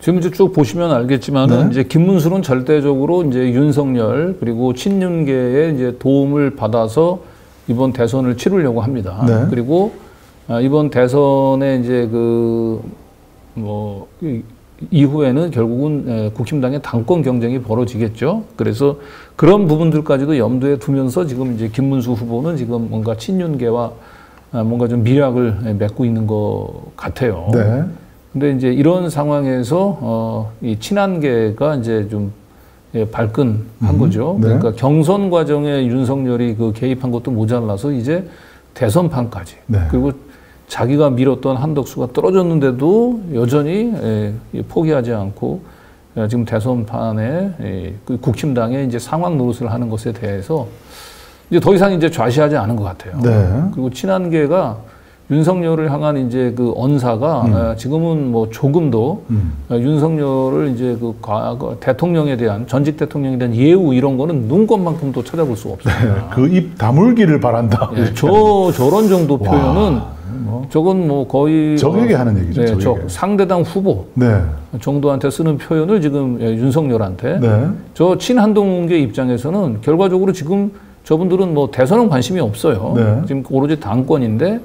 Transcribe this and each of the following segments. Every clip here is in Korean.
지금 이제 쭉 보시면 알겠지만은 이제 김문수는 절대적으로 이제 윤석열 그리고 친윤계의 이제 도움을 받아서 이번 대선을 치르려고 합니다. 그리고 이번 대선에 이제 이후에는 결국은 국힘당의 당권 경쟁이 벌어지겠죠. 그래서 그런 부분들까지도 염두에 두면서 지금 이제 김문수 후보는 지금 뭔가 친윤계와 뭔가 좀 밀약을 맺고 있는 것 같아요. 근데 이제 이런 상황에서 이 친한계가 이제 좀 발끈한 거죠. 그러니까 경선 과정에 윤석열이 개입한 것도 모자라서 이제 대선판까지 그리고 자기가 밀었던 한덕수가 떨어졌는데도 여전히 포기하지 않고 지금 대선판에 국힘당의 이제 상황 노릇을 하는 것에 대해서 이제 더 이상 이제 좌시하지 않은 것 같아요. 그리고 친한계가 윤석열을 향한 이제 그 언사가 지금은 뭐 조금도 윤석열을 이제 과거 대통령에 대한 전직 대통령에 대한 예우 이런 거는 눈꽃만큼도 찾아볼 수가 없습니다. 그 입 다물기를 바란다. 저런 정도 표현은 저건 뭐 거의 적에게 하는 얘기죠. 적에게. 상대당 후보 정도한테 쓰는 표현을 지금 윤석열한테 저 친한동계 입장에서는 결과적으로 지금 저분들은 뭐 대선은 관심이 없어요. 지금 오로지 당권인데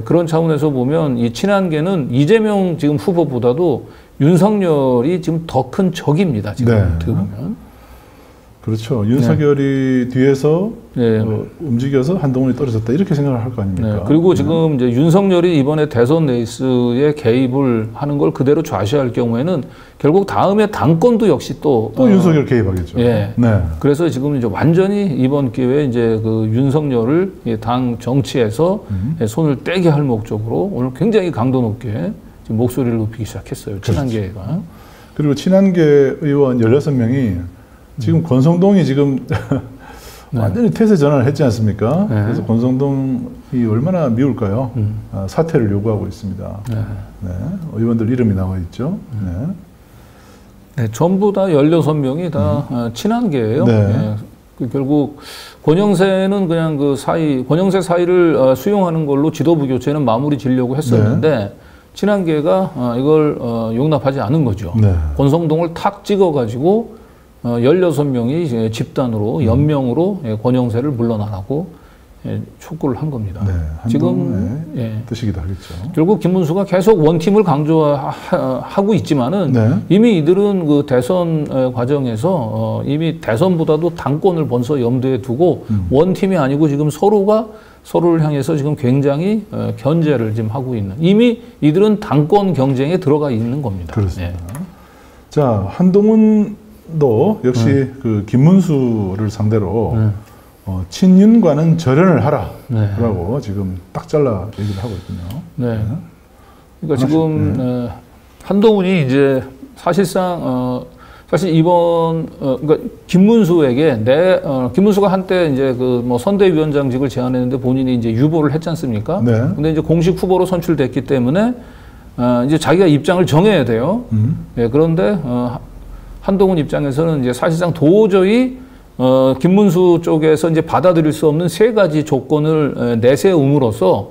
그런 차원에서 보면 이 친한계는 이재명 지금 후보보다도 윤석열이 지금 더 큰 적입니다. 지금 어떻게 보면. 그렇죠. 윤석열이 뒤에서 움직여서 한동훈이 떨어졌다 이렇게 생각을 할 거 아닙니까? 그리고 지금 이제 윤석열이 이번에 대선 레이스에 개입을 하는 걸 그대로 좌시할 경우에는 결국 다음에 당권도 역시 또 윤석열 개입하겠죠. 그래서 지금 이제 완전히 이번 기회에 이제 그 윤석열을 당 정치에서 손을 떼게 할 목적으로 오늘 굉장히 강도 높게 지금 목소리를 높이기 시작했어요. 친한계가. 그리고 친한계 의원 16명이 지금 권성동이 지금 완전히 태세 전환을 했지 않습니까? 그래서 권성동이 얼마나 미울까요? 사퇴를 요구하고 있습니다. 의원들 이름이 나와 있죠. 전부 다 16명이 다 친한계예요. 결국 권영세는 그냥 권영세 사이를 수용하는 걸로 지도부 교체는 마무리 지려고 했었는데 친한계가 이걸 용납하지 않은 거죠. 권성동을 탁 찍어가지고 16명이 집단으로 연명으로 권영세를 물러나라고 촉구를 한 겁니다. 지금 뜻이기도 하겠죠. 결국 김문수가 계속 원팀을 강조하고 있지만은 이미 이들은 그 대선 과정에서 이미 대선보다도 당권을 먼저 염두에 두고 원팀이 아니고 지금 서로가 서로를 향해서 지금 굉장히 견제를 지금 하고 있는 이미 이들은 당권 경쟁에 들어가 있는 겁니다. 그렇습니다. 자, 한동훈도 역시 그 김문수를 상대로 친윤과는 절연을 하라라고 지금 딱 잘라 얘기를 하고 있군요. 그러니까 지금 한동훈이 이제 사실상 사실 이번 그러니까 김문수에게 김문수가 한때 이제 그 뭐 선대위원장직을 제안했는데 본인이 이제 유보를 했지 않습니까? 근데 이제 공식 후보로 선출됐기 때문에 이제 자기가 입장을 정해야 돼요. 그런데 한동훈 입장에서는 이제 사실상 도저히 김문수 쪽에서 이제 받아들일 수 없는 3가지 조건을 내세움으로써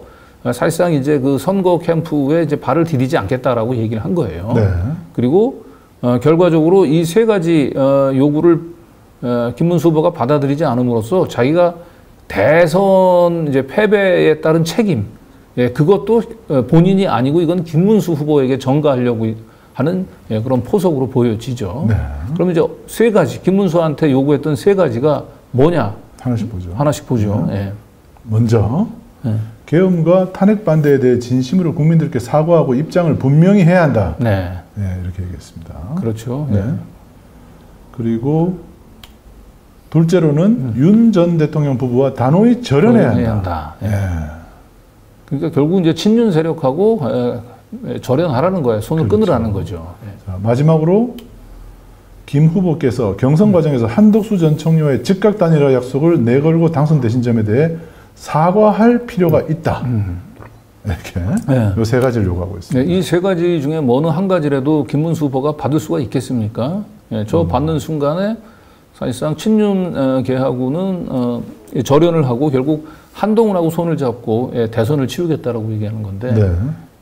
사실상 이제 그 선거 캠프에 이제 발을 디디지 않겠다라고 얘기를 한 거예요. 그리고 결과적으로 이 3가지 요구를 김문수 후보가 받아들이지 않음으로써 자기가 대선 이제 패배에 따른 책임, 그것도 본인이 아니고 이건 김문수 후보에게 전가하려고 하는 그런 포석으로 보여지죠. 그럼 이제 3가지, 김문수한테 요구했던 3가지가 뭐냐? 하나씩 보죠. 먼저 계엄과 탄핵 반대에 대해 진심으로 국민들께 사과하고 입장을 분명히 해야 한다. 이렇게 얘기했습니다. 그렇죠. 그리고 둘째로는 윤 전 대통령 부부와 단호히 절연해야 한다. 그러니까 결국 이제 친윤 세력하고 절연하라는 거예요. 손을 끊으라는 거죠. 자, 마지막으로 김 후보께서 경선 과정에서 한덕수 전 청료의 즉각 단일화 약속을 내걸고 당선되신 점에 대해 사과할 필요가 있다. 이렇게 이 3가지를 요구하고 있습니다. 이 3가지 중에 뭐는 한 가지라도 김문수 후보가 받을 수가 있겠습니까? 저 받는 순간에 사실상 친윤계하고는 절연을 하고 결국 한동훈하고 손을 잡고 대선을 치르겠다라고 얘기하는 건데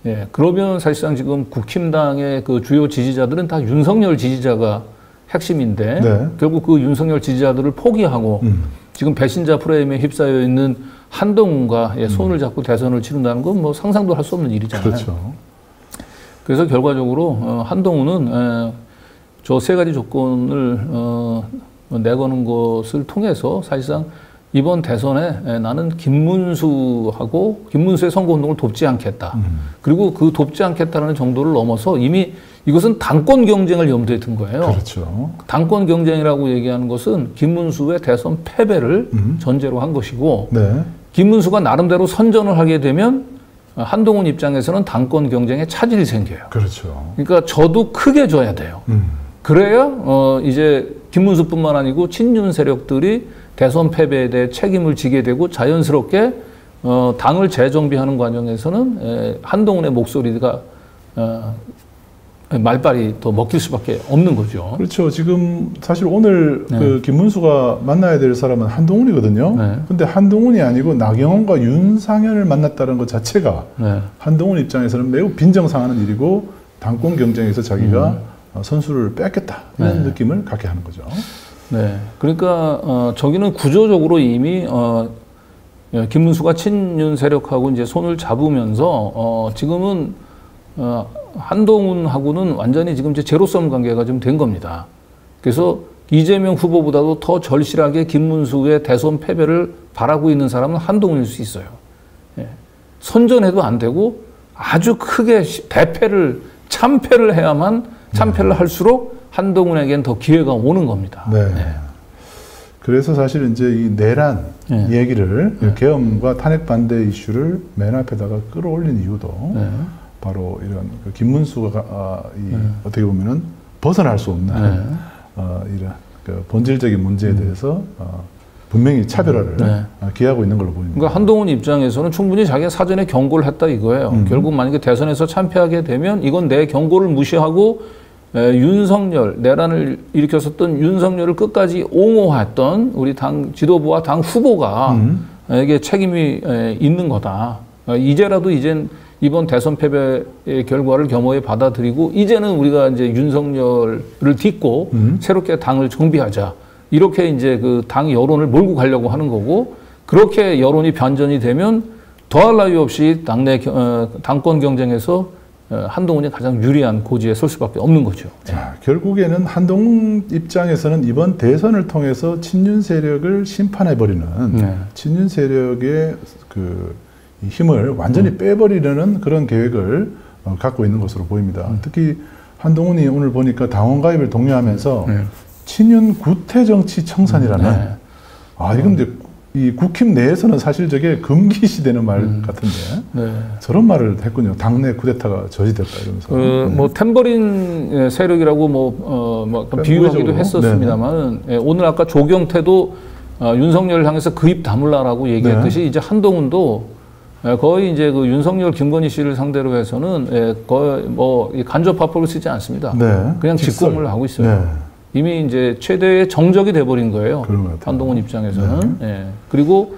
예, 그러면 사실상 지금 국힘당의 그 주요 지지자들은 다 윤석열 지지자가 핵심인데 네. 결국 그 윤석열 지지자들을 포기하고 지금 배신자 프레임에 휩싸여 있는 한동훈과 손을 잡고 대선을 치른다는 건 뭐 상상도 할 수 없는 일이잖아요. 그렇죠. 그래서 결과적으로 한동훈은 저 세 가지 조건을 내거는 것을 통해서 사실상 이번 대선에 나는 김문수의 선거운동을 돕지 않겠다. 그리고 그 돕지 않겠다는 정도를 넘어서 이미 이것은 당권 경쟁을 염두에 둔 거예요. 그렇죠. 당권 경쟁이라고 얘기하는 것은 김문수의 대선 패배를 전제로 한 것이고 네. 김문수가 나름대로 선전을 하게 되면 한동훈 입장에서는 당권 경쟁에 차질이 생겨요. 그렇죠. 그러니까 저도 크게 줘야 돼요. 그래야 이제 김문수뿐만 아니고 친윤 세력들이 대선 패배에 대해 책임을 지게 되고 자연스럽게 당을 재정비하는 과정에서는 한동훈의 목소리가 말빨이 더 먹힐 수밖에 없는 거죠. 그렇죠. 지금 사실 오늘 그 김문수가 만나야 될 사람은 한동훈이거든요. 근데 한동훈이 아니고 나경원과 윤상현을 만났다는 것 자체가 한동훈 입장에서는 매우 빈정상하는 일이고 당권 경쟁에서 자기가 선수를 뺏겠다 이런 느낌을 갖게 하는 거죠. 네. 그러니까 저기는 구조적으로 이미 김문수가 친윤 세력하고 이제 손을 잡으면서 지금은 한동훈하고는 완전히 지금 이제 제로섬 관계가 좀 된 겁니다. 그래서 이재명 후보보다도 더 절실하게 김문수의 대선 패배를 바라고 있는 사람은 한동훈일 수 있어요. 예. 선전해도 안 되고 아주 크게 참패를 해야만 참패를 할수록 한동훈에겐 더 기회가 오는 겁니다. 네. 네. 그래서 사실 이제 이 내란 얘기를 계엄과 탄핵 반대 이슈를 맨 앞에다가 끌어올린 이유도 바로 이런 그 김문수가 어떻게 보면은 벗어날 수 없는 이런 그 본질적인 문제에 대해서 분명히 차별화를 기하고 있는 걸로 보입니다. 그러니까 한동훈 입장에서는 충분히 자기가 사전에 경고를 했다 이거예요. 결국 만약에 대선에서 참패하게 되면 이건 내 경고를 무시하고 윤석열, 내란을 일으켰었던 윤석열을 끝까지 옹호했던 우리 당 지도부와 당 후보가 에게 책임이 있는 거다. 이제라도 이젠 이번 대선 패배의 결과를 겸허히 받아들이고 이제는 우리가 이제 윤석열을 딛고 새롭게 당을 정비하자. 이렇게 이제 그 당 여론을 몰고 가려고 하는 거고 그렇게 여론이 변전이 되면 더할 나위 없이 당내 당권 경쟁에서 한동훈이 가장 유리한 고지에 설 수밖에 없는 거죠. 자, 결국에는 한동훈 입장에서는 이번 대선을 통해서 친윤 세력을 심판해버리는 친윤 세력의 그 힘을 완전히 빼버리려는 그런 계획을 갖고 있는 것으로 보입니다. 특히 한동훈이 오늘 보니까 당원 가입을 독려하면서 친윤 구태 정치 청산이라는 이건 이제 이 국힘 내에서는 사실 저게 금기시되는 말 같은데 저런 말을 했군요. 당내 쿠데타가 저지됐다 이러면서. 뭐 탬버린 세력이라고 비유하기도 했었습니다만 오늘 아까 조경태도 윤석열을 향해서 그 입 다물라라고 얘기했듯이 이제 한동훈도 거의 이제 그 윤석열 김건희 씨를 상대로 해서는 거의 뭐 간접 화법을 쓰지 않습니다. 그냥 직공을 하고 있어요. 이미 이제 최대의 정적이 돼버린 거예요. 한동훈 입장에서는. 그리고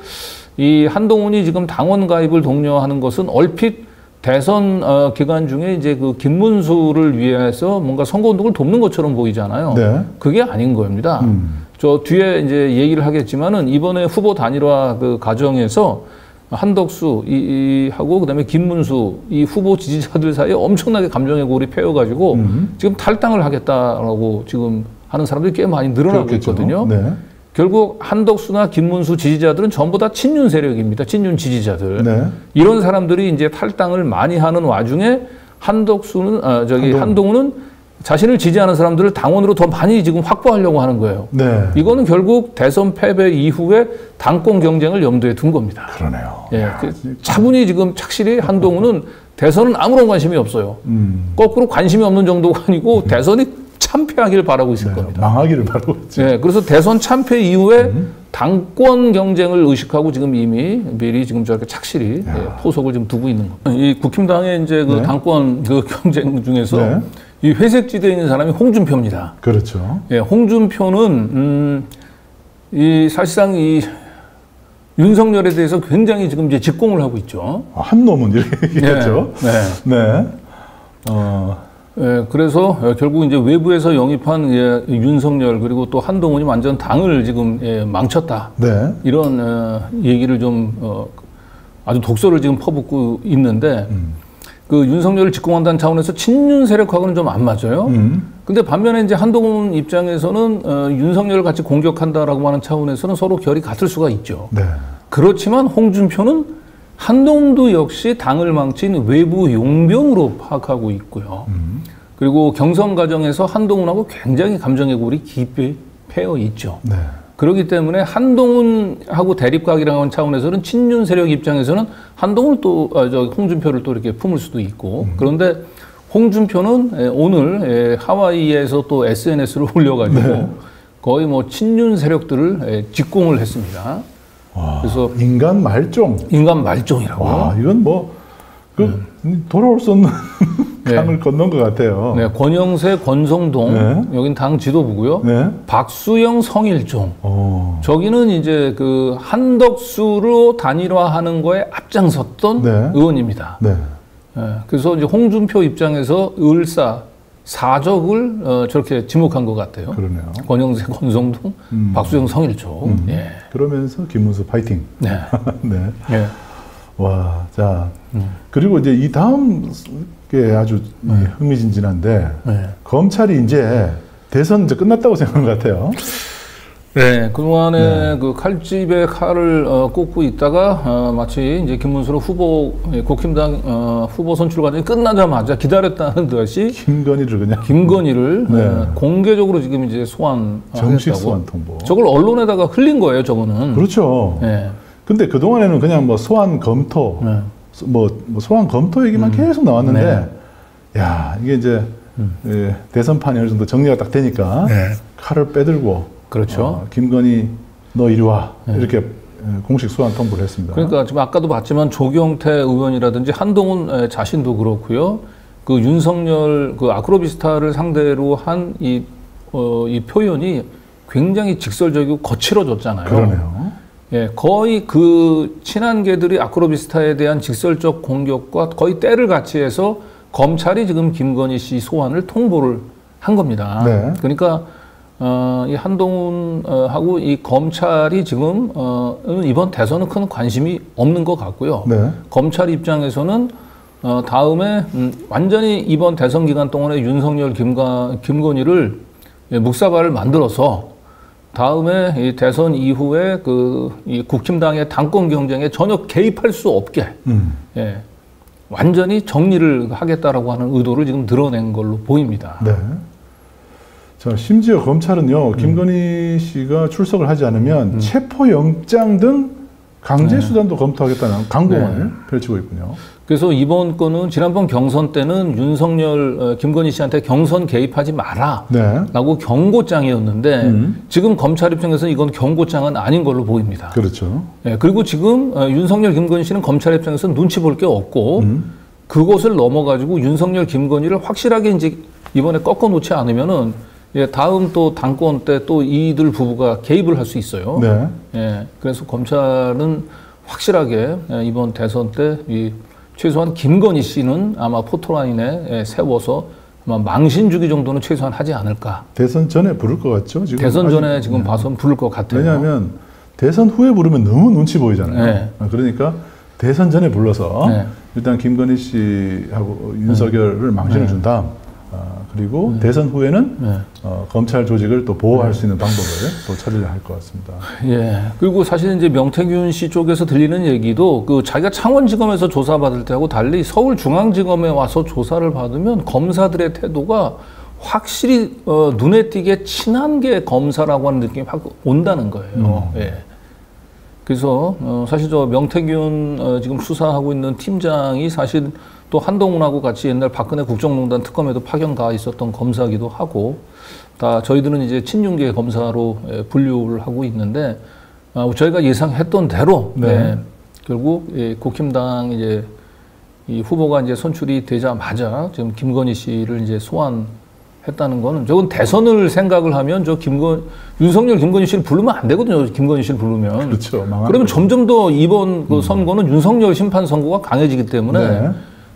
이 한동훈이 지금 당원 가입을 독려하는 것은 얼핏 대선 기간 중에 이제 그 김문수를 위해서 뭔가 선거운동을 돕는 것처럼 보이잖아요. 그게 아닌 겁니다. 저 뒤에 이제 얘기를 하겠지만은 이번에 후보 단일화 그 과정에서 한덕수 하고 그다음에 김문수 이 후보 지지자들 사이에 엄청나게 감정의 골이 패여가지고 지금 탈당을 하겠다라고 지금 하는 사람들이 꽤 많이 늘어나고 있거든요. 결국 한덕수나 김문수 지지자들은 전부 다 친윤 세력입니다. 친윤 지지자들. 이런 사람들이 이제 탈당을 많이 하는 와중에 한동훈은 자신을 지지하는 사람들을 당원으로 더 많이 지금 확보하려고 하는 거예요. 이거는 결국 대선 패배 이후에 당권 경쟁을 염두에 둔 겁니다. 그러네요. 차분히 지금 착실히 한동훈은 대선은 아무런 관심이 없어요. 거꾸로 관심이 없는 정도가 아니고 대선이 참패하기를 바라고 있을 겁니다. 망하기를 바라고 있죠. 그래서 대선 참패 이후에 당권 경쟁을 의식하고 지금 이미 미리 지금 저렇게 착실히 포석을 좀 두고 있는 겁니다. 이 국힘당의 이제 그 당권 그 경쟁 중에서 이 회색 지대에 있는 사람이 홍준표입니다. 그렇죠. 홍준표는 이 사실상 이 윤석열에 대해서 굉장히 지금 이제 직공을 하고 있죠. 한 놈은 이렇게 얘기했죠. 네. 그래서 결국 이제 외부에서 영입한 윤석열 그리고 또 한동훈이 완전 당을 지금 망쳤다. 네. 이런 얘기를 좀 아주 독설을 지금 퍼붓고 있는데 그 윤석열을 직공한다는 차원에서 친윤 세력하고는 좀 안 맞아요. 근데 반면에 이제 한동훈 입장에서는 윤석열을 같이 공격한다라고 하는 차원에서는 서로 결이 같을 수가 있죠. 네. 그렇지만 홍준표는 한동훈도 역시 당을 망친 외부 용병으로 파악하고 있고요. 그리고 경선 과정에서 한동훈하고 굉장히 감정의 골이 깊이 패여 있죠. 네. 그렇기 때문에 한동훈하고 대립각이라는 차원에서는 친윤 세력 입장에서는 한동훈을 또 홍준표를 또 이렇게 품을 수도 있고 그런데 홍준표는 오늘 하와이에서 또 SNS를 올려가지고 네. 거의 뭐 친윤 세력들을 직공을 했습니다. 와, 그래서 인간 말종. 인간 말종이라고요. 와, 이건 뭐 돌아올 수 없는 강을 건넌 것 같아요. 네, 권영세, 권성동 여긴 당 지도부고요. 박수영, 성일종. 저기는 이제 그 한덕수로 단일화하는 거에 앞장섰던 의원입니다. 그래서 이제 홍준표 입장에서 사적을 저렇게 지목한 것 같아요. 그러네요. 권영세, 권성동, 박수영, 성일종. 그러면서 김문수 파이팅. 네. 네. 와, 자 그리고 이제 이 다음 게 아주 흥미진진한데 검찰이 이제 대선 이제 끝났다고 생각한 것 같아요. 네, 그동안에 그 칼집에 칼을 꽂고 있다가 마치 이제 김문수로 국힘당 후보 선출 과정이 끝나자마자 기다렸다는 듯이 김건희를 공개적으로 지금 이제 정식 소환 통보. 저걸 언론에다가 흘린 거예요, 저거는. 그렇죠. 근데 그 동안에는 그냥 뭐 소환 검토, 뭐 소환 검토 얘기만 계속 나왔는데, 야 이게 이제 대선판이 어느 정도 정리가 딱 되니까 칼을 빼들고. 그렇죠. 김건희 너 이리 와 이렇게 공식 소환 통보를 했습니다. 그러니까 지금 아까도 봤지만 조경태 의원이라든지 한동훈 자신도 그렇고요. 그 윤석열 그 아크로비스타를 상대로 한 이 표현이 굉장히 직설적이고 거칠어졌잖아요. 그러네요. 거의 그 친한계들이 아크로비스타에 대한 직설적 공격과 거의 때를 같이 해서 검찰이 지금 김건희 씨 소환을 통보를 한 겁니다. 그러니까 이 한동훈하고 이 검찰이 지금 이번 대선은 큰 관심이 없는 것 같고요. 검찰 입장에서는 다음에 완전히 이번 대선 기간 동안에 윤석열, 김건희를 묵사발을 만들어서 다음에 이 대선 이후에 이 국힘당의 당권 경쟁에 전혀 개입할 수 없게 완전히 정리를 하겠다라고 하는 의도를 지금 드러낸 걸로 보입니다. 자, 심지어 검찰은요, 김건희 씨가 출석을 하지 않으면 체포영장 등 강제수단도 검토하겠다는 강공을 펼치고 있군요. 그래서 이번 건은 지난번 경선 때는 윤석열, 김건희 씨한테 경선 개입하지 마라 라고 경고장이었는데 지금 검찰 입장에서는 이건 경고장은 아닌 걸로 보입니다. 그렇죠. 그리고 지금 윤석열, 김건희 씨는 검찰 입장에서 눈치 볼 게 없고 그것을 넘어가지고 윤석열, 김건희를 확실하게 이제 이번에 꺾어 놓지 않으면은 다음 또 당권 때 또 이들 부부가 개입을 할 수 있어요. 그래서 검찰은 확실하게 이번 대선 때 최소한 김건희 씨는 아마 포토라인에 세워서 아마 망신 주기 정도는 최소한 하지 않을까. 대선 전에 부를 것 같죠? 지금 대선 전에 지금 봐서는 부를 것 같아요. 왜냐하면 대선 후에 부르면 너무 눈치 보이잖아요. 그러니까 대선 전에 불러서 일단 김건희 씨하고 윤석열을 망신을 준 다음 그리고 대선 후에는 검찰 조직을 또 보호할 수 있는 방법을 또 찾으려 할 것 같습니다. 그리고 사실 이제 명태균 씨 쪽에서 들리는 얘기도 그 자기가 창원지검에서 조사받을 때하고 달리 서울중앙지검에 와서 조사를 받으면 검사들의 태도가 확실히 눈에 띄게 친한 게 검사라고 하는 느낌이 확 온다는 거예요. 그래서 사실 저 명태균 지금 수사하고 있는 팀장이 사실 또 한동훈하고 같이 옛날 박근혜 국정농단 특검에도 파견 가 있었던 검사기도 하고 다 저희들은 이제 친윤계 검사로 분류를 하고 있는데 저희가 예상했던 대로 결국 국힘당 이제 이 후보가 이제 선출이 되자마자 지금 김건희 씨를 이제 소환 했다는 거는 저건 대선을 생각을 하면 윤석열, 김건희 씨를 부르면 안 되거든요. 김건희 씨를 부르면. 그렇죠. 그러면 점점 더 이번 그 선거는 윤석열 심판 선거가 강해지기 때문에 네.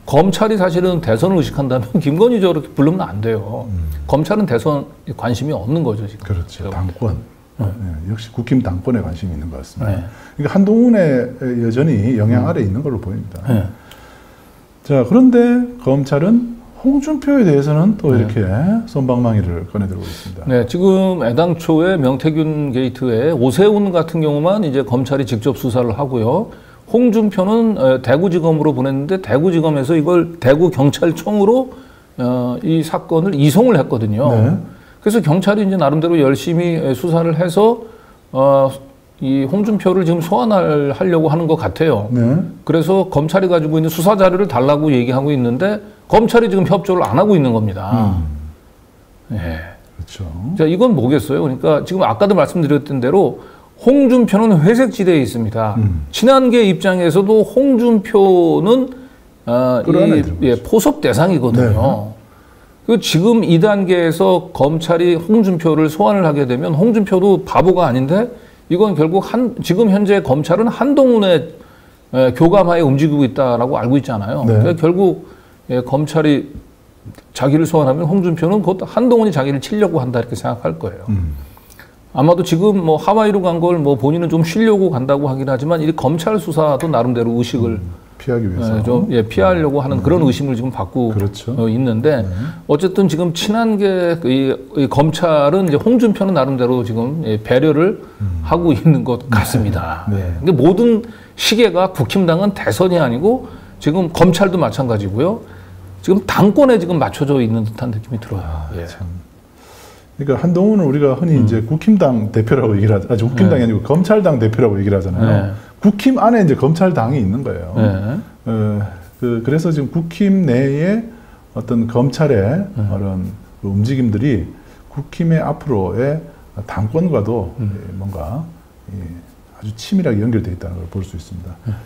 검찰이 사실은 대선을 의식한다면 김건희 저렇게 부르면 안 돼요. 검찰은 대선 관심이 없는 거죠, 지금. 그렇죠. 당권. 네, 역시 국힘 당권에 관심이 있는 것 같습니다. 네. 그러니까 한동훈의 여전히 영향 아래 있는 걸로 보입니다. 네. 자, 그런데 검찰은 홍준표에 대해서는 또 이렇게 솜방망이를 꺼내들고 있습니다. 네, 지금 애당초에 명태균 게이트에 오세훈 같은 경우만 이제 검찰이 직접 수사를 하고요. 홍준표는 대구지검으로 보냈는데 대구지검에서 이걸 대구경찰청으로 이 사건을 이송을 했거든요. 네. 그래서 경찰이 이제 나름대로 열심히 수사를 해서 이 홍준표를 지금 소환하려고 하는 것 같아요. 네. 그래서 검찰이 가지고 있는 수사 자료를 달라고 얘기하고 있는데 검찰이 지금 협조를 안 하고 있는 겁니다. 네. 그렇죠. 자, 이건 뭐겠어요? 그러니까 지금 아까도 말씀드렸던 대로 홍준표는 회색지대에 있습니다. 친한계 입장에서도 홍준표는 포섭 대상이거든요. 네. 그 지금 이 단계에서 검찰이 홍준표를 소환을 하게 되면 홍준표도 바보가 아닌데 이건 결국 지금 현재 검찰은 한동훈의 교감하에 움직이고 있다라고 알고 있잖아요. 네. 그러니까 결국 검찰이 자기를 소환하면 홍준표는 곧 한동훈이 자기를 치려고 한다 이렇게 생각할 거예요. 아마도 지금 뭐 하와이로 간 걸 뭐 본인은 좀 쉬려고 간다고 하긴 하지만 이 검찰 수사도 나름대로 의식을 피하기 위해서 좀 피하려고 하는 그런 의심을 지금 받고 그렇죠. 있는데 어쨌든 지금 친한계 이 검찰은 이제 홍준표는 나름대로 지금 배려를 하고 있는 것 같습니다. 네. 근데 모든 시계가 국힘당은 대선이 아니고 지금 검찰도 마찬가지고요. 지금 당권에 지금 맞춰져 있는 듯한 느낌이 들어요. 그러니까 한동훈은 우리가 흔히 이제 국힘당 대표라고 얘기를 하죠. 아주 국힘당이 아니고 검찰당 대표라고 얘기를 하잖아요. 국힘 안에 이제 검찰당이 있는 거예요. 그래서 지금 국힘 내에 어떤 검찰의 그런 움직임들이 국힘의 앞으로의 당권과도 뭔가 아주 치밀하게 연결되어 있다는 걸 볼 수 있습니다.